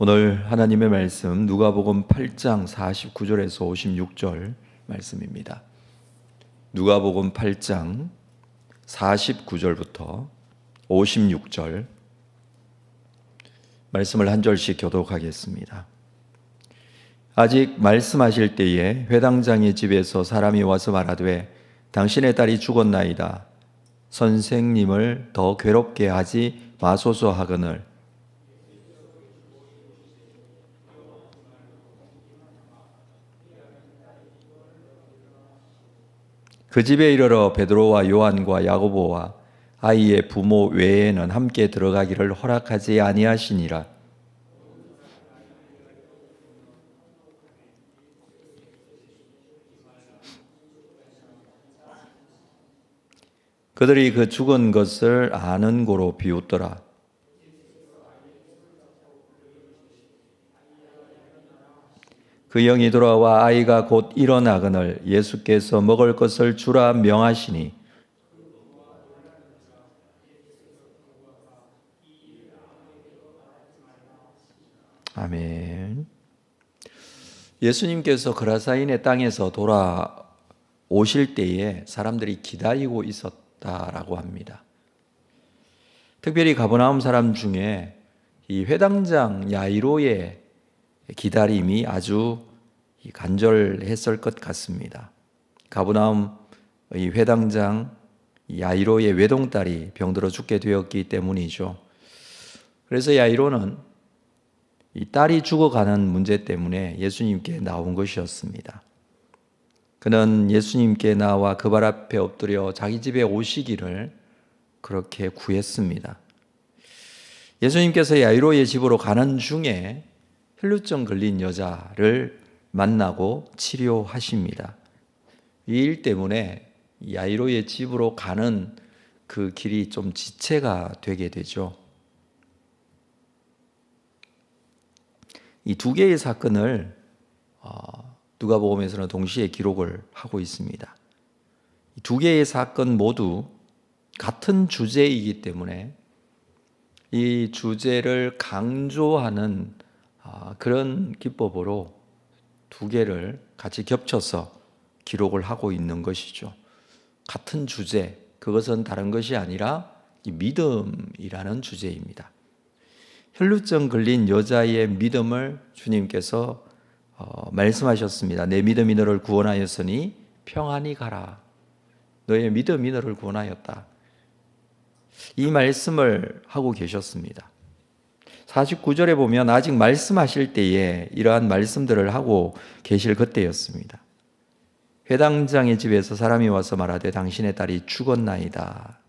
오늘 하나님의 말씀 누가복음 8장 49절에서 56절 말씀입니다. 누가복음 8장 49절부터 56절 말씀을 한 절씩 교독하겠습니다. 아직 말씀하실 때에 회당장의 집에서 사람이 와서 말하되 당신의 딸이 죽었나이다. 선생님을 더 괴롭게 하지 마소서 하거늘 그 집에 이르러 베드로와 요한과 야고보와 아이의 부모 외에는 함께 들어가기를 허락하지 아니하시니라. 그들이 그 죽은 것을 아는 고로 비웃더라. 그 영이 돌아와 아이가 곧 일어나거늘 예수께서 먹을 것을 주라 명하시니 아멘. 예수님께서 그라사인의 땅에서 돌아오실 때에 사람들이 기다리고 있었다라고 합니다. 특별히 가버나움 사람 중에 이 회당장 야이로의 기다림이 아주 간절했을 것 같습니다. 가버나움 이 회당장 야이로의 외동딸이 병들어 죽게 되었기 때문이죠. 그래서 야이로는 이 딸이 죽어가는 문제 때문에 예수님께 나온 것이었습니다. 그는 예수님께 나와 그 발 앞에 엎드려 자기 집에 오시기를 그렇게 구했습니다. 예수님께서 야이로의 집으로 가는 중에 혈루증 걸린 여자를 만나고 치료하십니다. 이 일 때문에 야이로의 집으로 가는 그 길이 좀 지체가 되게 되죠. 이 두 개의 사건을 누가복음에서는 동시에 기록을 하고 있습니다. 이 두 개의 사건 모두 같은 주제이기 때문에 이 주제를 강조하는 그런 기법으로 두 개를 같이 겹쳐서 기록을 하고 있는 것이죠. 같은 주제, 그것은 다른 것이 아니라 이 믿음이라는 주제입니다. 혈루증 걸린 여자의 믿음을 주님께서 말씀하셨습니다. 내 믿음이 너를 구원하였으니 평안히 가라. 너의 믿음이 너를 구원하였다. 이 말씀을 하고 계셨습니다. 49절에 보면 아직 말씀하실 때에 이러한 말씀들을 하고 계실 그때였습니다. 회당장의 집에서 사람이 와서 말하되 당신의 딸이 죽었나이다.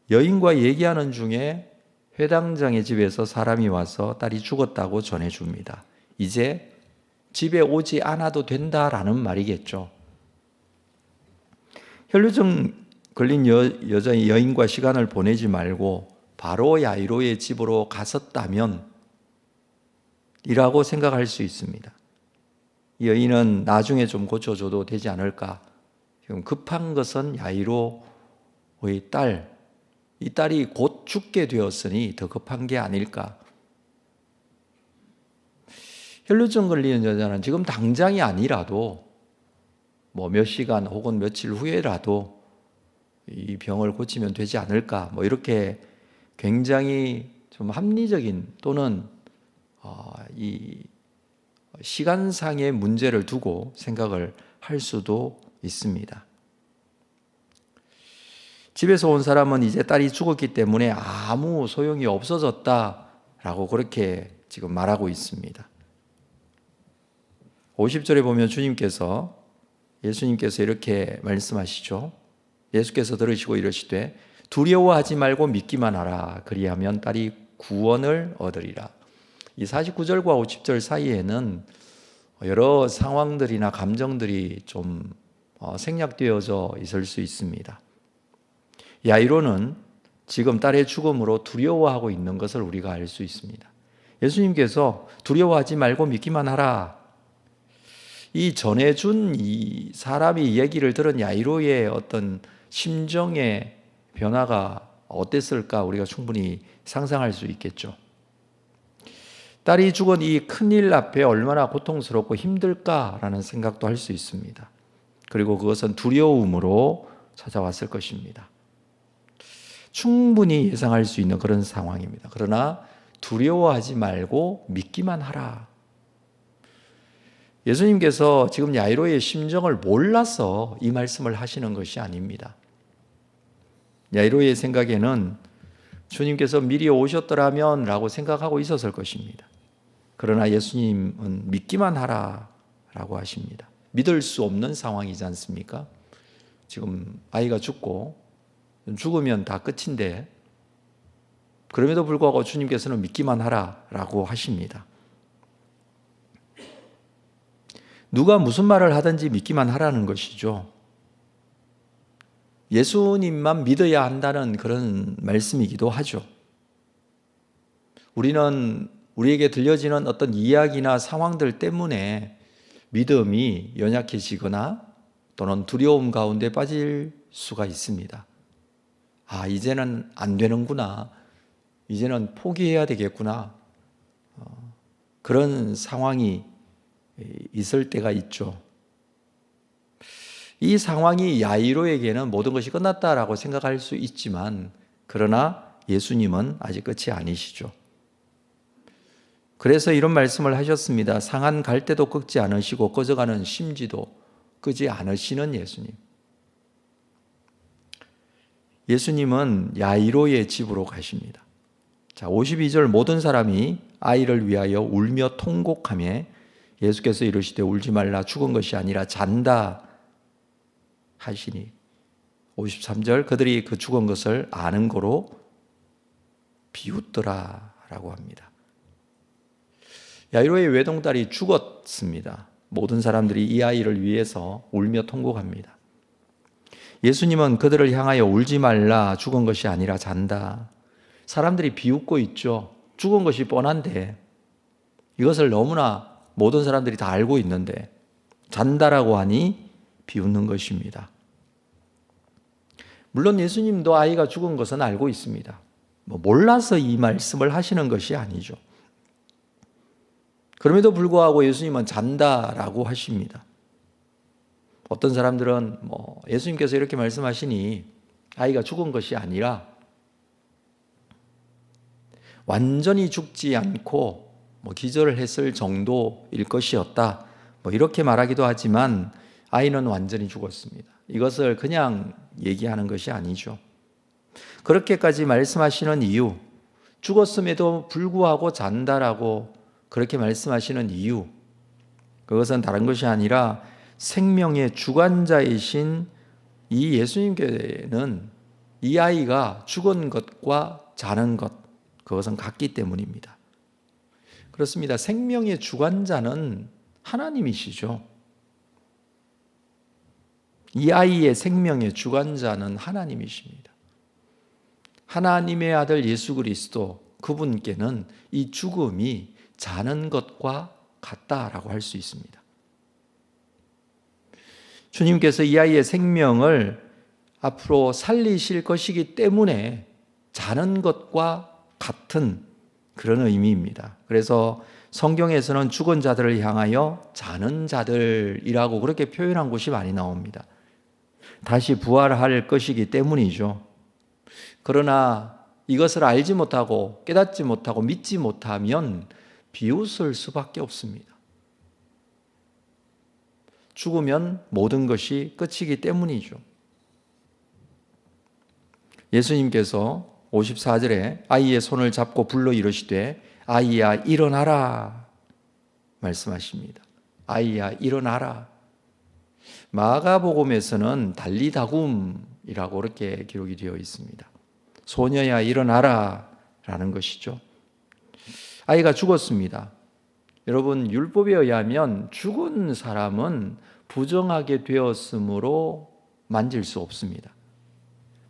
여인과 얘기하는 중에 회당장의 집에서 사람이 와서 딸이 죽었다고 전해줍니다. 이제 집에 오지 않아도 된다라는 말이겠죠. 혈루증 걸린 여인과 시간을 보내지 말고 바로 야이로의 집으로 갔었다면 이라고 생각할 수 있습니다. 여인은 나중에 좀 고쳐줘도 되지 않을까? 지금 급한 것은 야이로의 딸, 이 딸이 곧 죽게 되었으니 더 급한 게 아닐까? 혈루증 걸리는 여자는 지금 당장이 아니라도 몇 시간 혹은 며칠 후에라도 이 병을 고치면 되지 않을까? 이렇게 굉장히 좀 합리적인 또는 이 시간상의 문제를 두고 생각을 할 수도 있습니다. 집에서 온 사람은 이제 딸이 죽었기 때문에 아무 소용이 없어졌다라고 그렇게 지금 말하고 있습니다. 50절에 보면 예수님께서 이렇게 말씀하시죠. 예수께서 들으시고 이러시되 두려워하지 말고 믿기만 하라. 그리하면 딸이 구원을 얻으리라. 이 49절과 50절 사이에는 여러 상황들이나 감정들이 좀 생략되어져 있을 수 있습니다. 야이로는 지금 딸의 죽음으로 두려워하고 있는 것을 우리가 알 수 있습니다. 예수님께서 두려워하지 말고 믿기만 하라. 이 전해준 이 사람이 얘기를 들은 야이로의 어떤 심정의 변화가 어땠을까 우리가 충분히 상상할 수 있겠죠. 딸이 죽은 이 큰일 앞에 얼마나 고통스럽고 힘들까라는 생각도 할 수 있습니다. 그리고 그것은 두려움으로 찾아왔을 것입니다. 충분히 예상할 수 있는 그런 상황입니다. 그러나 두려워하지 말고 믿기만 하라. 예수님께서 지금 야이로의 심정을 몰라서 이 말씀을 하시는 것이 아닙니다. 야이로의 생각에는 주님께서 미리 오셨더라면 라고 생각하고 있었을 것입니다. 그러나 예수님은 믿기만 하라 라고 하십니다. 믿을 수 없는 상황이지 않습니까? 지금 아이가 죽고 죽으면 다 끝인데 그럼에도 불구하고 주님께서는 믿기만 하라 라고 하십니다. 누가 무슨 말을 하든지 믿기만 하라는 것이죠. 예수님만 믿어야 한다는 그런 말씀이기도 하죠. 우리는 우리에게 들려지는 어떤 이야기나 상황들 때문에 믿음이 연약해지거나 또는 두려움 가운데 빠질 수가 있습니다. 아, 이제는 안 되는구나. 이제는 포기해야 되겠구나. 그런 상황이 있을 때가 있죠. 이 상황이 야이로에게는 모든 것이 끝났다라고 생각할 수 있지만 그러나 예수님은 아직 끝이 아니시죠. 그래서 이런 말씀을 하셨습니다. 상한 갈대도 꺾지 않으시고 꺼져가는 심지도 끄지 않으시는 예수님. 예수님은 야이로의 집으로 가십니다. 자, 52절 모든 사람이 아이를 위하여 울며 통곡하며 예수께서 이르시되 울지 말라 죽은 것이 아니라 잔다 하시니 53절 그들이 그 죽은 것을 아는 거로 비웃더라 라고 합니다. 야이로의 외동딸이 죽었습니다. 모든 사람들이 이 아이를 위해서 울며 통곡합니다. 예수님은 그들을 향하여 울지 말라 죽은 것이 아니라 잔다. 사람들이 비웃고 있죠. 죽은 것이 뻔한데 이것을 너무나 모든 사람들이 다 알고 있는데 잔다라고 하니 비웃는 것입니다. 물론 예수님도 아이가 죽은 것은 알고 있습니다. 몰라서 이 말씀을 하시는 것이 아니죠. 그럼에도 불구하고 예수님은 잔다라고 하십니다. 어떤 사람들은 예수님께서 이렇게 말씀하시니 아이가 죽은 것이 아니라 완전히 죽지 않고 기절을 했을 정도일 것이었다. 이렇게 말하기도 하지만 아이는 완전히 죽었습니다. 이것을 그냥 얘기하는 것이 아니죠. 그렇게까지 말씀하시는 이유, 죽었음에도 불구하고 잔다라고 그렇게 말씀하시는 이유, 그것은 다른 것이 아니라 생명의 주관자이신 이 예수님께는 이 아이가 죽은 것과 자는 것, 그것은 같기 때문입니다. 그렇습니다. 생명의 주관자는 하나님이시죠. 이 아이의 생명의 주관자는 하나님이십니다. 하나님의 아들 예수 그리스도 그분께는 이 죽음이 자는 것과 같다라고 할 수 있습니다. 주님께서 이 아이의 생명을 앞으로 살리실 것이기 때문에 자는 것과 같은 그런 의미입니다. 그래서 성경에서는 죽은 자들을 향하여 자는 자들이라고 그렇게 표현한 곳이 많이 나옵니다. 다시 부활할 것이기 때문이죠. 그러나 이것을 알지 못하고 깨닫지 못하고 믿지 못하면 비웃을 수밖에 없습니다. 죽으면 모든 것이 끝이기 때문이죠. 예수님께서 54절에 아이의 손을 잡고 불러 이르시되 아이야 일어나라 말씀하십니다. 아이야 일어나라. 마가복음에서는 달리다굼이라고 그렇게 기록이 되어 있습니다. 소녀야 일어나라 라는 것이죠. 아이가 죽었습니다. 여러분, 율법에 의하면 죽은 사람은 부정하게 되었으므로 만질 수 없습니다.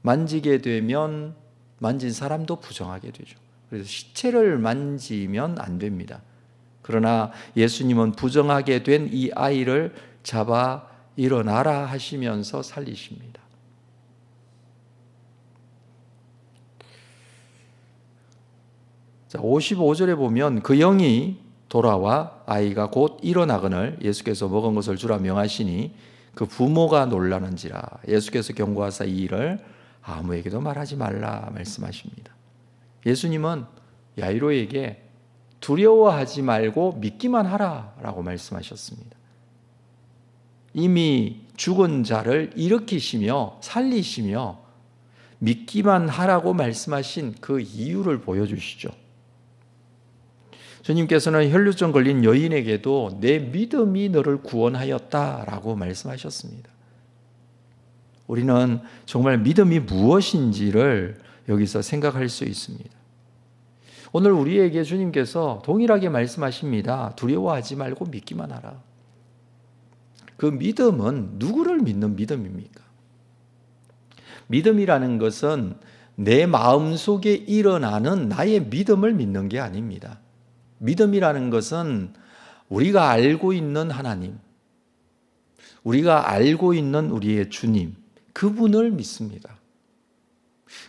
만지게 되면 만진 사람도 부정하게 되죠. 그래서 시체를 만지면 안 됩니다. 그러나 예수님은 부정하게 된 이 아이를 잡아 일어나라 하시면서 살리십니다. 자, 55절에 보면 그 영이 돌아와 아이가 곧 일어나거늘 예수께서 먹은 것을 주라 명하시니 그 부모가 놀라는지라. 예수께서 경고하사 이 일을 아무에게도 말하지 말라 말씀하십니다. 예수님은 야이로에게 두려워하지 말고 믿기만 하라라고 말씀하셨습니다. 이미 죽은 자를 일으키시며 살리시며 믿기만 하라고 말씀하신 그 이유를 보여주시죠. 주님께서는 혈루증 걸린 여인에게도 내 믿음이 너를 구원하였다라고 말씀하셨습니다. 우리는 정말 믿음이 무엇인지를 여기서 생각할 수 있습니다. 오늘 우리에게 주님께서 동일하게 말씀하십니다. 두려워하지 말고 믿기만 하라. 그 믿음은 누구를 믿는 믿음입니까? 믿음이라는 것은 내 마음속에 일어나는 나의 믿음을 믿는 게 아닙니다. 믿음이라는 것은 우리가 알고 있는 하나님, 우리가 알고 있는 우리의 주님, 그분을 믿습니다.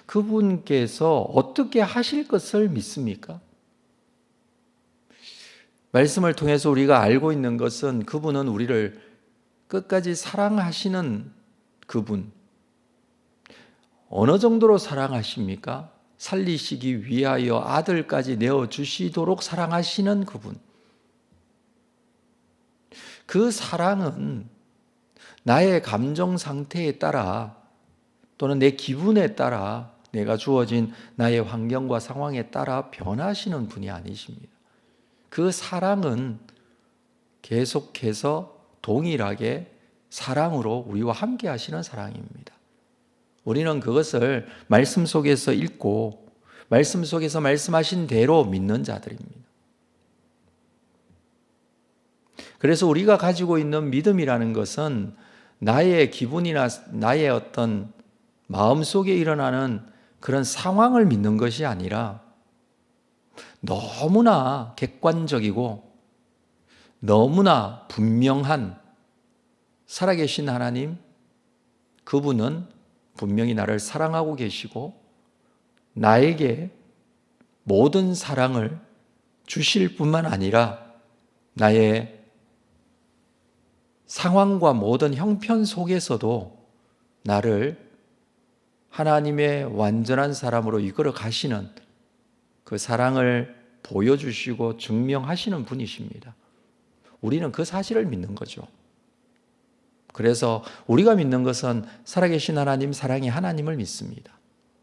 그분께서 어떻게 하실 것을 믿습니까? 말씀을 통해서 우리가 알고 있는 것은 그분은 우리를 끝까지 사랑하시는 그분. 어느 정도로 사랑하십니까? 살리시기 위하여 아들까지 내어주시도록 사랑하시는 그분. 그 사랑은 나의 감정 상태에 따라 또는 내 기분에 따라 내가 주어진 나의 환경과 상황에 따라 변하시는 분이 아니십니다. 그 사랑은 계속해서 동일하게 사랑으로 우리와 함께 하시는 사랑입니다. 우리는 그것을 말씀 속에서 읽고 말씀 속에서 말씀하신 대로 믿는 자들입니다. 그래서 우리가 가지고 있는 믿음이라는 것은 나의 기분이나 나의 어떤 마음속에 일어나는 그런 상황을 믿는 것이 아니라 너무나 객관적이고 너무나 분명한 살아계신 하나님, 그분은 분명히 나를 사랑하고 계시고 나에게 모든 사랑을 주실 뿐만 아니라 나의 상황과 모든 형편 속에서도 나를 하나님의 완전한 사람으로 이끌어 가시는 그 사랑을 보여주시고 증명하시는 분이십니다. 우리는 그 사실을 믿는 거죠. 그래서 우리가 믿는 것은 살아계신 하나님, 사랑의 하나님을 믿습니다.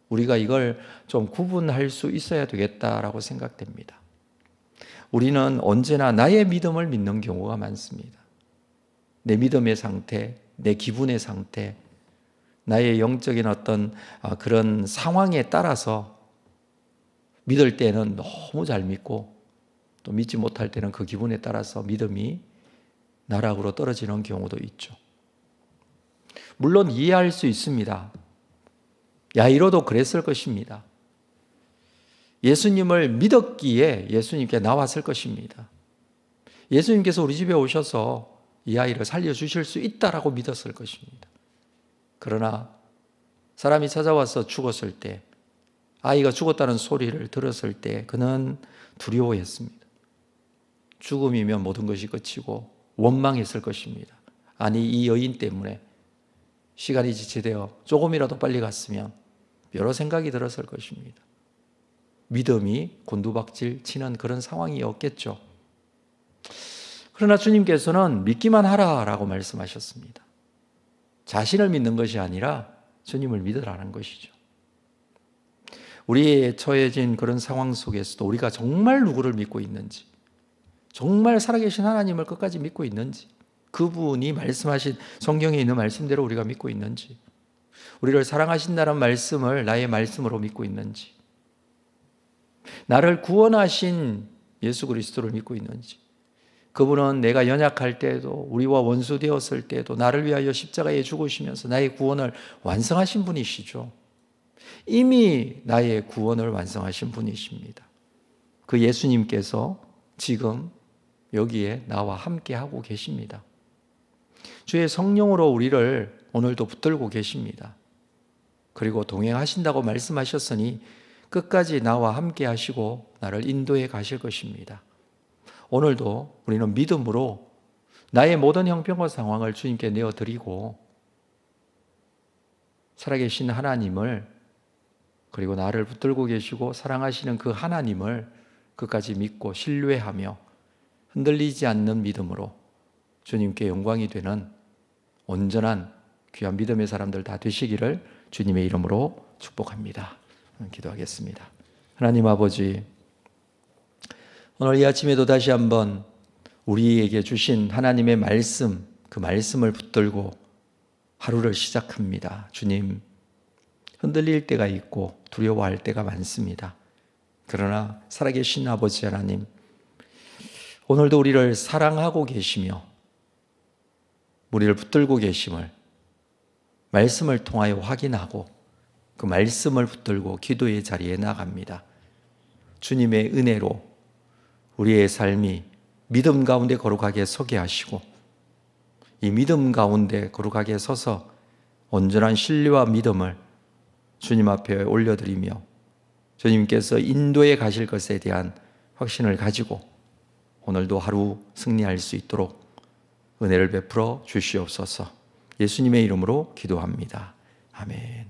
우리가 이걸 좀 구분할 수 있어야 되겠다라고 생각됩니다. 우리는 언제나 나의 믿음을 믿는 경우가 많습니다. 내 믿음의 상태, 내 기분의 상태, 나의 영적인 어떤 그런 상황에 따라서 믿을 때는 너무 잘 믿고 또 믿지 못할 때는 그 기분에 따라서 믿음이 나락으로 떨어지는 경우도 있죠. 물론 이해할 수 있습니다. 야이로도 그랬을 것입니다. 예수님을 믿었기에 예수님께 나왔을 것입니다. 예수님께서 우리 집에 오셔서 이 아이를 살려주실 수 있다라고 믿었을 것입니다. 그러나 사람이 찾아와서 죽었을 때, 아이가 죽었다는 소리를 들었을 때 그는 두려워했습니다. 죽음이면 모든 것이 끝이고 원망했을 것입니다. 아니, 이 여인 때문에 시간이 지체되어 조금이라도 빨리 갔으면 여러 생각이 들었을 것입니다. 믿음이 곤두박질 치는 그런 상황이었겠죠. 그러나 주님께서는 믿기만 하라라고 말씀하셨습니다. 자신을 믿는 것이 아니라 주님을 믿으라는 것이죠. 우리의 처해진 그런 상황 속에서도 우리가 정말 누구를 믿고 있는지, 정말 살아계신 하나님을 끝까지 믿고 있는지, 그분이 말씀하신 성경에 있는 말씀대로 우리가 믿고 있는지, 우리를 사랑하신다는 말씀을 나의 말씀으로 믿고 있는지, 나를 구원하신 예수 그리스도를 믿고 있는지, 그분은 내가 연약할 때에도 우리와 원수 되었을 때에도 나를 위하여 십자가에 죽으시면서 나의 구원을 완성하신 분이시죠. 이미 나의 구원을 완성하신 분이십니다. 그 예수님께서 지금 여기에 나와 함께 하고 계십니다. 주의 성령으로 우리를 오늘도 붙들고 계십니다. 그리고 동행하신다고 말씀하셨으니 끝까지 나와 함께 하시고 나를 인도해 가실 것입니다. 오늘도 우리는 믿음으로 나의 모든 형편과 상황을 주님께 내어드리고 살아계신 하나님을, 그리고 나를 붙들고 계시고 사랑하시는 그 하나님을 끝까지 믿고 신뢰하며 흔들리지 않는 믿음으로 주님께 영광이 되는 온전한 귀한 믿음의 사람들 다 되시기를 주님의 이름으로 축복합니다. 기도하겠습니다. 하나님 아버지, 오늘 이 아침에도 다시 한번 우리에게 주신 하나님의 말씀, 그 말씀을 붙들고 하루를 시작합니다. 주님, 흔들릴 때가 있고 두려워할 때가 많습니다. 그러나 살아계신 아버지 하나님, 오늘도 우리를 사랑하고 계시며 우리를 붙들고 계심을 말씀을 통하여 확인하고 그 말씀을 붙들고 기도의 자리에 나갑니다. 주님의 은혜로 우리의 삶이 믿음 가운데 거룩하게 서게 하시고 이 믿음 가운데 거룩하게 서서 온전한 신뢰와 믿음을 주님 앞에 올려드리며 주님께서 인도해 가실 것에 대한 확신을 가지고 오늘도 하루 승리할 수 있도록 은혜를 베풀어 주시옵소서. 예수님의 이름으로 기도합니다. 아멘.